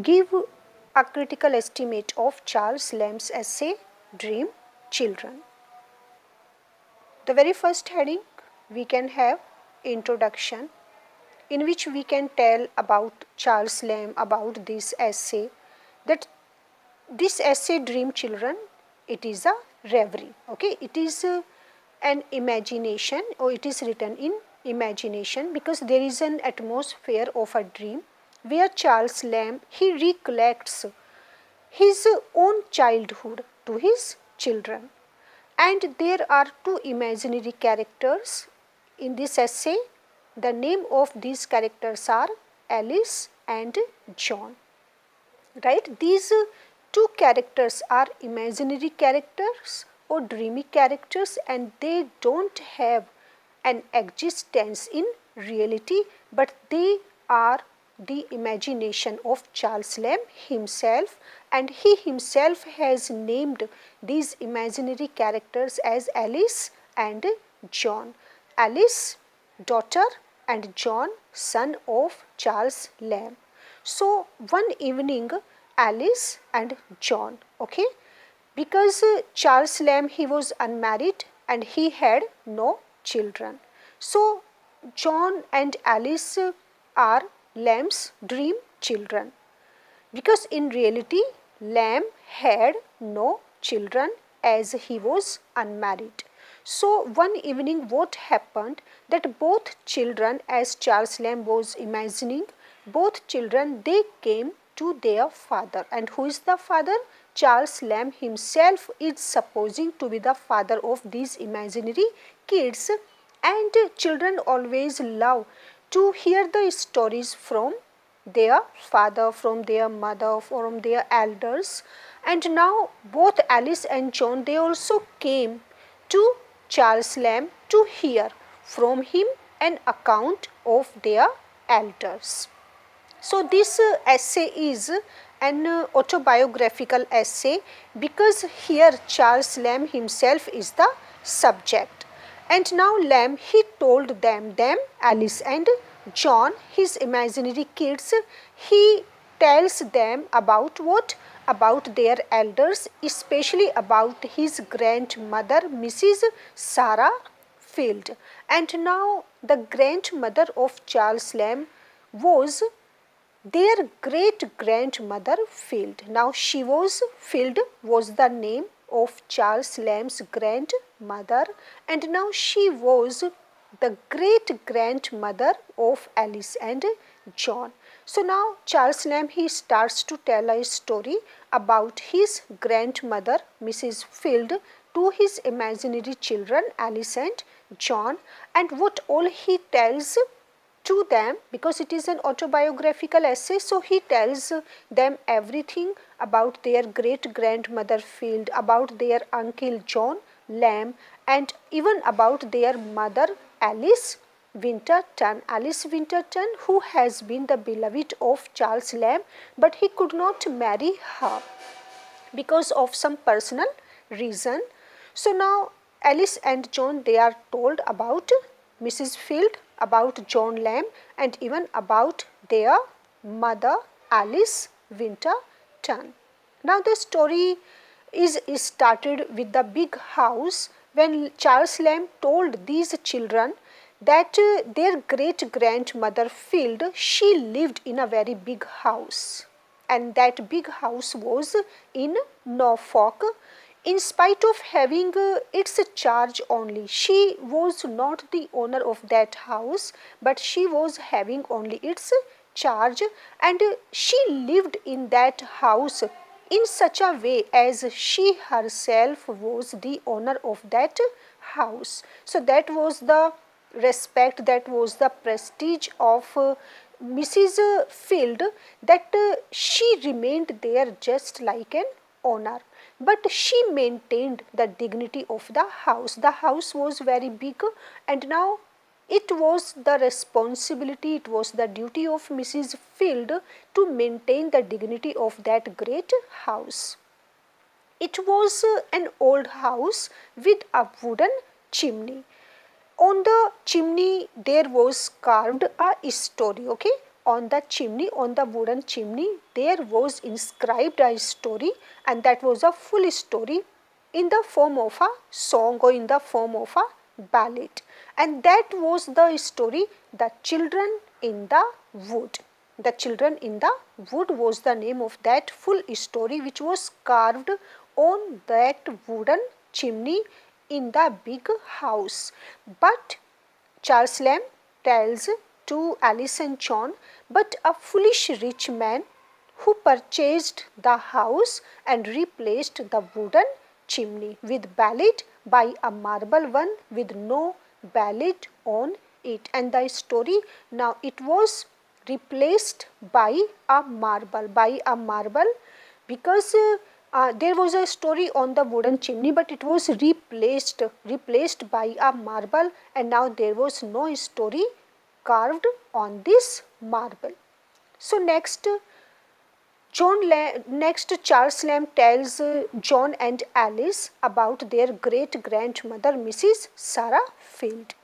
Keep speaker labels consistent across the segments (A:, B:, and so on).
A: Give a critical estimate of Charles Lamb's essay Dream Children. The very first heading we can have introduction, in which we can tell about Charles Lamb, about this essay, that this essay Dream Children, it is a reverie, okay, it is an imagination, or it is written in imagination, because there is an atmosphere of a dream where Charles Lamb, he recollects his own childhood to his children. And there are two imaginary characters in this essay. The name of these characters are Alice and John. Right? These two characters are imaginary characters or dreamy characters, and they don't have an existence in reality, but they are the imagination of Charles Lamb himself, and he himself has named these imaginary characters as Alice and John. Alice, daughter, and John, son of Charles Lamb. So one evening, Alice and John, okay, because Charles Lamb, he was unmarried and he had no children. So John and Alice are Lamb's dream children, because in reality Lamb had no children as he was unmarried. So one evening what happened, that both children, as Charles Lamb was imagining, both children, they came to their father. And who is the father? Charles Lamb himself is supposing to be the father of these imaginary kids. And children always love to hear the stories from their father, from their mother, from their elders. And now both Alice and John, they also came to Charles Lamb to hear from him an account of their elders. So this essay is an autobiographical essay, because here Charles Lamb himself is the subject. And now Lamb, he told them, Alice and John, his imaginary kids, he tells them about what? About their elders, especially about his grandmother, Mrs. Sarah Field. And now the grandmother of Charles Lamb was their great grandmother Field. Now she was, Field was the name of Charles Lamb's grandmother, and now she was the great grandmother of Alice and John. So now Charles Lamb, he starts to tell a story about his grandmother Mrs. Field to his imaginary children Alice and John, and what all he tells to them, because it is an autobiographical essay, so he tells them everything about their great grandmother Field, about their uncle John Lamb, and even about their mother Alice Winterton. Alice Winterton, who has been the beloved of Charles Lamb, but he could not marry her because of some personal reason. So now Alice and John, they are told about Mrs. Field, about John Lamb, and even about their mother Alice Winterton. Now the story is started with the big house, when Charles Lamb told these children that their great grandmother Field, she lived in a very big house, and that big house was in Norfolk. In spite of having its charge only, she was not the owner of that house, but she was having only its charge, and she lived in that house in such a way as she herself was the owner of that house. So that was the respect, that was the prestige of Mrs. Field, that she remained there just like an owner, but she maintained the dignity of the house. The house was very big, and now it was the responsibility, it was the duty of Mrs. Field to maintain the dignity of that great house. It was an old house with a wooden chimney. On the chimney there was carved a story, okay, on the chimney, on the wooden chimney, there was inscribed a story, and that was a full story in the form of a song or in the form of a ballad. And that was the story, The Children in the Wood. The Children in the Wood was the name of that full story, which was carved on that wooden chimney in the big house. But Charles Lamb tells to Alice and John, but a foolish rich man who purchased the house and replaced the wooden chimney with ballad by a marble one with no ballad on it. And the story, now it was replaced by a marble, because there was a story on the wooden chimney, but it was replaced by a marble, and now there was no story carved on this marble. So next Charles Lamb tells John and Alice about their great grandmother, Mrs. Sarah Field.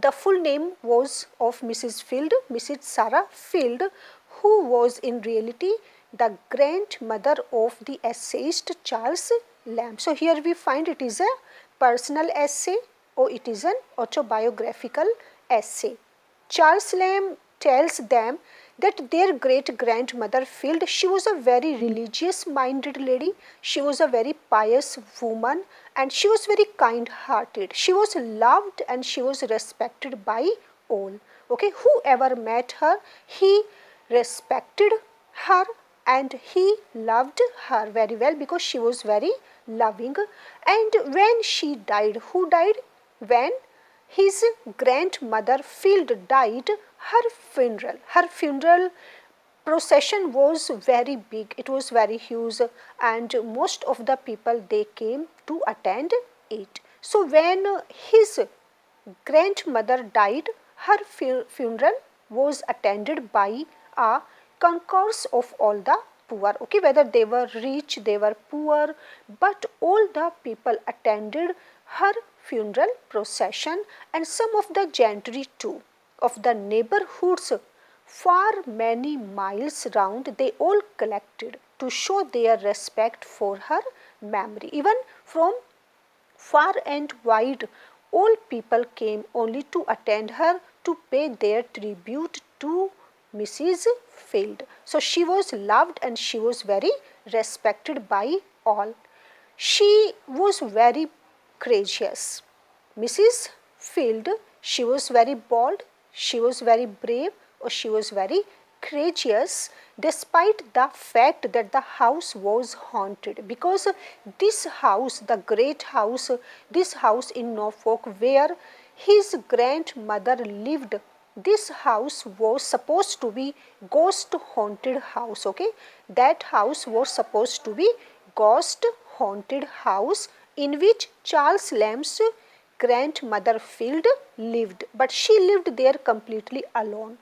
A: The full name was of Mrs. Field, Mrs. Sarah Field, who was in reality the grandmother of the essayist Charles Lamb. So here we find it is a personal essay or it is an autobiographical essay. Charles Lamb tells them that their great grandmother Field, she was a very religious minded lady, she was a very pious woman, and she was very kind hearted. She was loved and she was respected by all. Okay, whoever met her, he respected her and he loved her very well because she was very loving. And when she died, who died? When his grandmother Field died, her funeral procession was very big, it was very huge, and most of the people they came to attend it. So when his grandmother died, her funeral was attended by a concourse of all the poor. Okay, whether they were rich, they were poor, but all the people attended her funeral procession, and some of the gentry too of the neighborhoods for many miles round, they all collected to show their respect for her memory. Even from far and wide, all people came only to attend her, to pay their tribute to Mrs. Field. So she was loved and she was very respected by all. She was very courageous. Mrs. Field, she was very bold, she was very brave, or she was very courageous, despite the fact that the house was haunted, because this house, the great house, this house in Norfolk where his grandmother lived, this house was supposed to be ghost haunted house. Okay, that house was supposed to be ghost haunted house in which Charles Lamb's grandmother Field lived, but she lived there completely alone.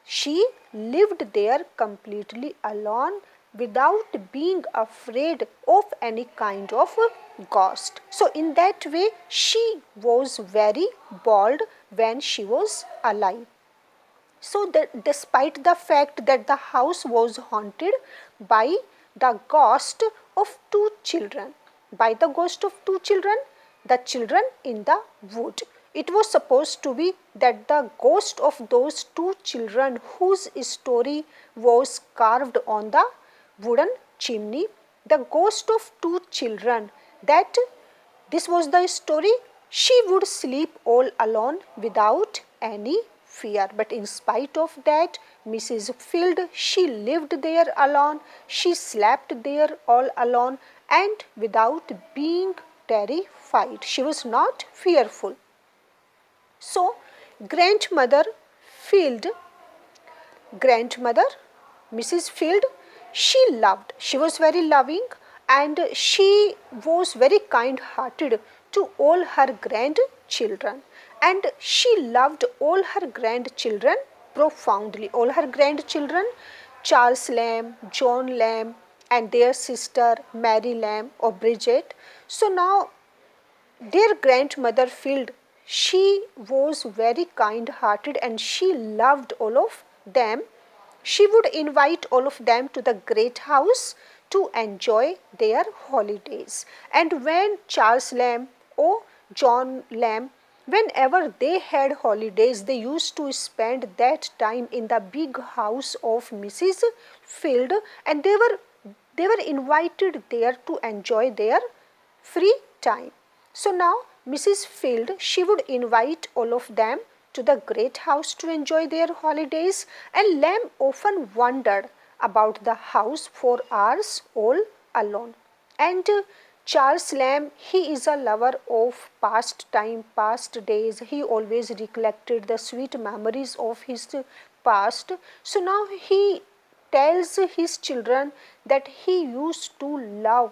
A: She lived there completely alone without being afraid of any kind of ghost. So in that way she was very bold when she was alive. So that despite the fact that the house was haunted by the ghost of two children, the children in the wood. It was supposed to be that the ghost of those two children whose story was carved on the wooden chimney, the ghost of two children, that this was the story, she would sleep all alone without any fear. But in spite of that, Mrs. Field, she lived there alone, she slept there all alone and without being terrified. She was not fearful. So, grandmother Mrs. Field, she loved, she was very loving and she was very kind hearted to all her grandchildren, and she loved all her grandchildren profoundly. All her grandchildren, Charles Lamb, John Lamb and their sister Mary Lamb or Bridget. So now their grandmother Field, she was very kind hearted and she loved all of them she would invite all of them to the great house to enjoy their holidays. And when Charles Lamb or John Lamb, whenever they had holidays, they used to spend that time in the big house of Mrs. Field, and they were invited there to enjoy their free time. So now Mrs. Field, she would invite all of them to the great house to enjoy their holidays, and Lamb often wondered about the house for hours all alone. And Charles Lamb, he is a lover of past time, past days. He always recollected the sweet memories of his past. So now he tells his children that he used to love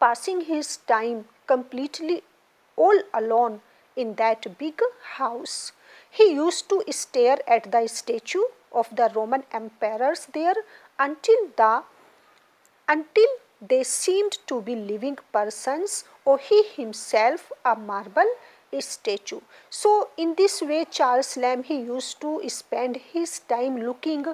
A: passing his time completely all alone in that big house. He used to stare at the statue of the Roman emperors there until they seemed to be living persons, or he himself a marble statue. So in this way Charles Lamb, he used to spend his time looking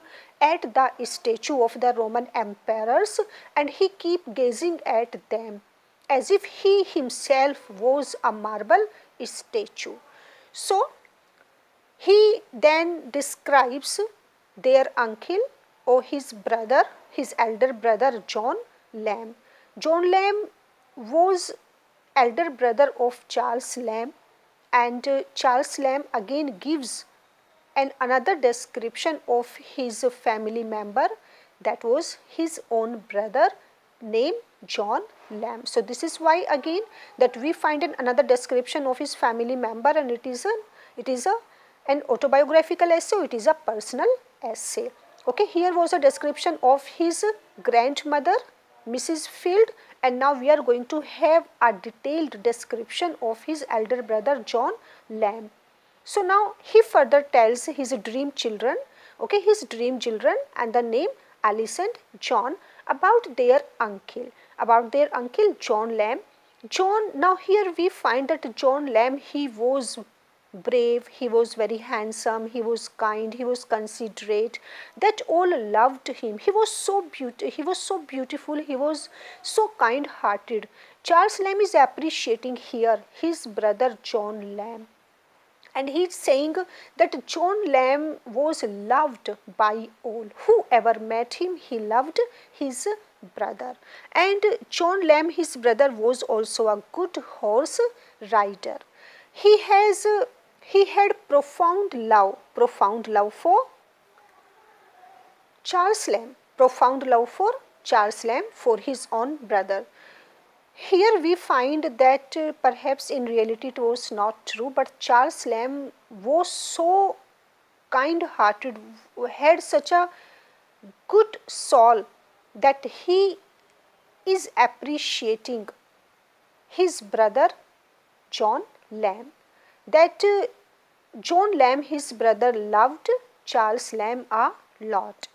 A: at the statue of the Roman emperors, and he keep gazing at them as if he himself was a marble statue. So he then describes their uncle or his brother, his elder brother John Lamb. John Lamb was elder brother of Charles Lamb, and Charles Lamb again gives another description of his family member, that was his own brother named John Lamb. So this is why again that we find another description of his family member, and it is an autobiographical essay, it is a personal essay. Okay, here was a description of his grandmother Mrs. Field, and now we are going to have a detailed description of his elder brother John Lamb. So now he further tells his dream children, okay, his dream children and the name Alice and John, about their uncle John Lamb. Now here we find that John Lamb, he was brave, he was very handsome, he was kind, he was considerate, that all loved him. He was so beautiful, he was so kind hearted. Charles Lamb is appreciating here his brother John Lamb, and he is saying that John Lamb was loved by all. Whoever met him, he loved his brother. And John Lamb, his brother, was also a good horse rider. He had profound love for Charles Lamb, for his own brother. Here we find that perhaps in reality it was not true, but Charles Lamb was so kind hearted, had such a good soul, that he is appreciating his brother John Lamb, that John Lamb, his brother, loved Charles Lamb a lot.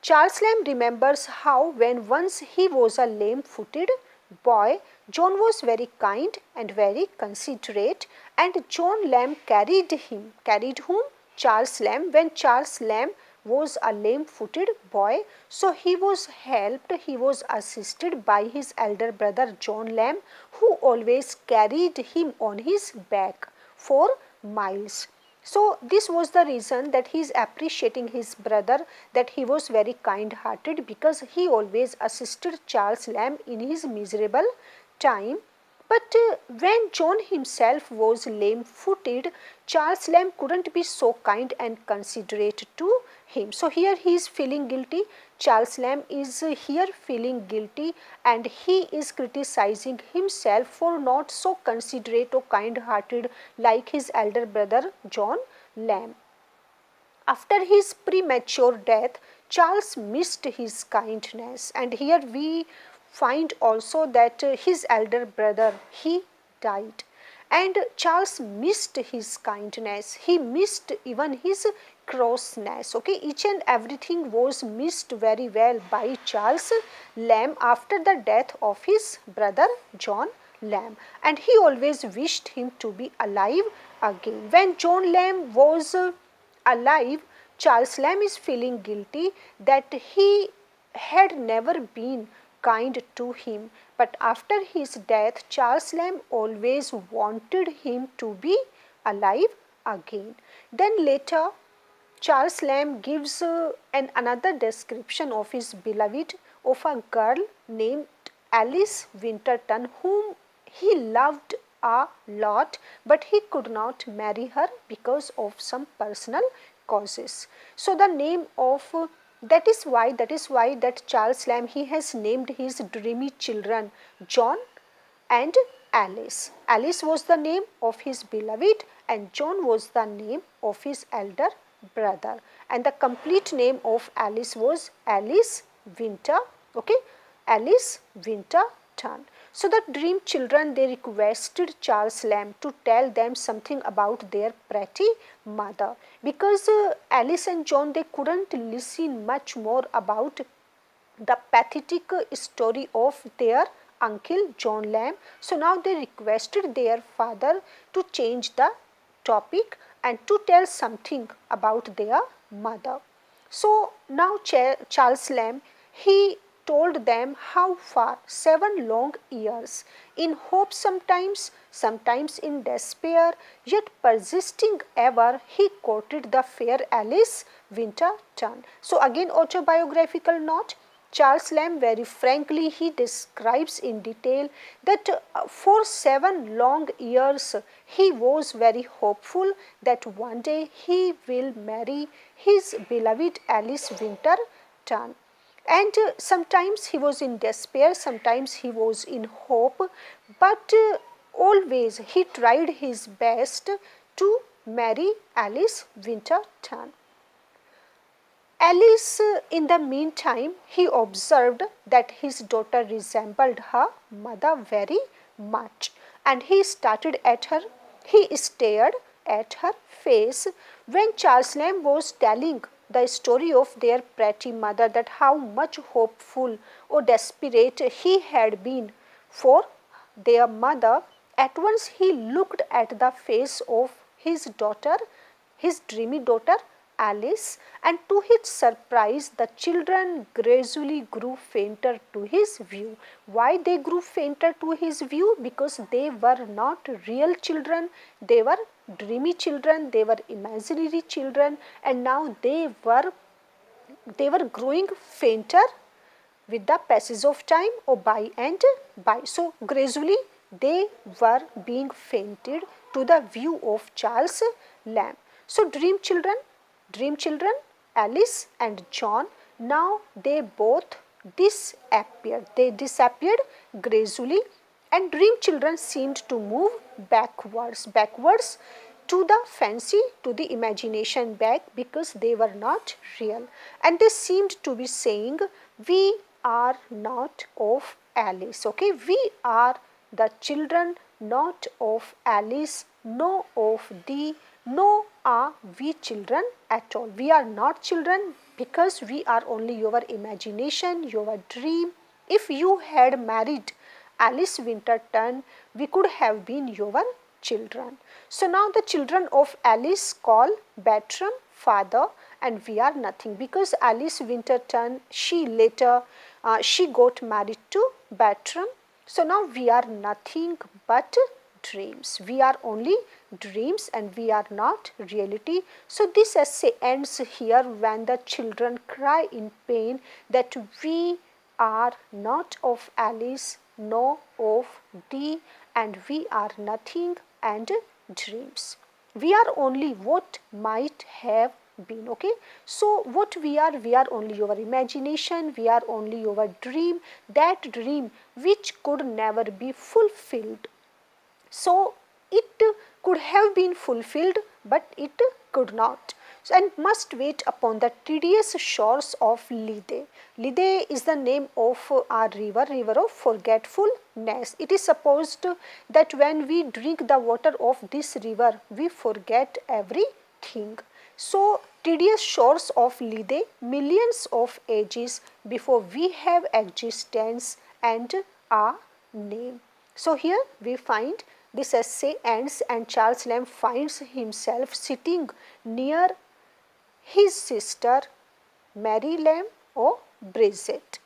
A: Charles Lamb remembers how when once he was a lame-footed boy, John was very kind and very considerate, and John Lamb carried whom? Charles Lamb, when Charles Lamb was a lame-footed boy. So he was helped, he was assisted by his elder brother John Lamb, who always carried him on his back for miles. So this was the reason that he is appreciating his brother, that he was very kind hearted, because he always assisted Charles Lamb in his miserable time. But when John himself was lame footed, Charles Lamb couldn't be so kind and considerate to him. So here he is feeling guilty. Charles Lamb is here feeling guilty, and he is criticizing himself for not so considerate or kind hearted like his elder brother John Lamb. After his premature death, Charles missed his kindness, and here we find also that his elder brother, he died, and Charles missed his kindness, he missed even his crossness. Okay, each and everything was missed very well by Charles Lamb after the death of his brother John Lamb, and he always wished him to be alive again. When John Lamb was alive, Charles Lamb is feeling guilty that he had never been kind to him, but after his death, Charles Lamb always wanted him to be alive again. Then later, Charles Lamb gives another description of his beloved, of a girl named Alice Winterton, whom he loved a lot, but he could not marry her because of some personal causes. So the name of that is why that Charles Lamb, he has named his dreamy children John and Alice. Alice was the name of his beloved and John was the name of his elder brother, and the complete name of Alice was Alice Winter, okay, Alice Winterton. So the dream children, they requested Charles Lamb to tell them something about their pretty mother, because Alice and John, they couldn't listen much more about the pathetic story of their uncle John Lamb. So now they requested their father to change the topic and to tell something about their mother. So now Charles Lamb, he told them how far 7 long years, in hope sometimes, sometimes in despair, yet persisting ever, he courted the fair Alice Winterton. So again autobiographical note. Charles Lamb, very frankly, he describes in detail that for 7 long years he was very hopeful that one day he will marry his beloved Alice Winterton. And sometimes he was in despair, sometimes he was in hope, but always he tried his best to marry Alice Winterton. Alice, in the meantime, he observed that his daughter resembled her mother very much, and he started at her, he stared at her face when Charles Lamb was telling the story of their pretty mother, that how much hopeful or desperate he had been for their mother. At once he looked at the face of his daughter, his dreamy daughter Alice, and to his surprise the children gradually grew fainter to his view. Why they grew fainter to his view? Because they were not real children, they were dreamy children, they were imaginary children, and now they were growing fainter with the passage of time, or by and by. So gradually they were being fainted to the view of Charles Lamb. So dream children Alice and John, now they both disappeared. They disappeared gradually, and dream children seemed to move backwards to the fancy, to the imagination back, because they were not real, and they seemed to be saying, we are not of Alice, okay, we are the children not of Alice, no of thee, no are we children at all. We are not children because we are only your imagination, your dream. If you had married Alice Winterton, we could have been your children. So now the children of Alice call Bertram father, and we are nothing, because Alice Winterton, she later she got married to Bertram. So now we are nothing but dreams. We are only dreams and we are not reality. So this essay ends here when the children cry in pain that we are not of Alice, no of thee, and we are nothing and dreams. We are only what might have been, okay. So what we are only your imagination, we are only your dream, that dream which could never be fulfilled. So it could have been fulfilled, but it could not, and must wait upon the tedious shores of Lide. Lide is the name of our river of forgetfulness. It is supposed that when we drink the water of this river, we forget everything. So tedious shores of Lide, millions of ages before we have existence and a name. So here we find this essay ends and Charles Lamb finds himself sitting near his sister Mary Lamb or Bridget.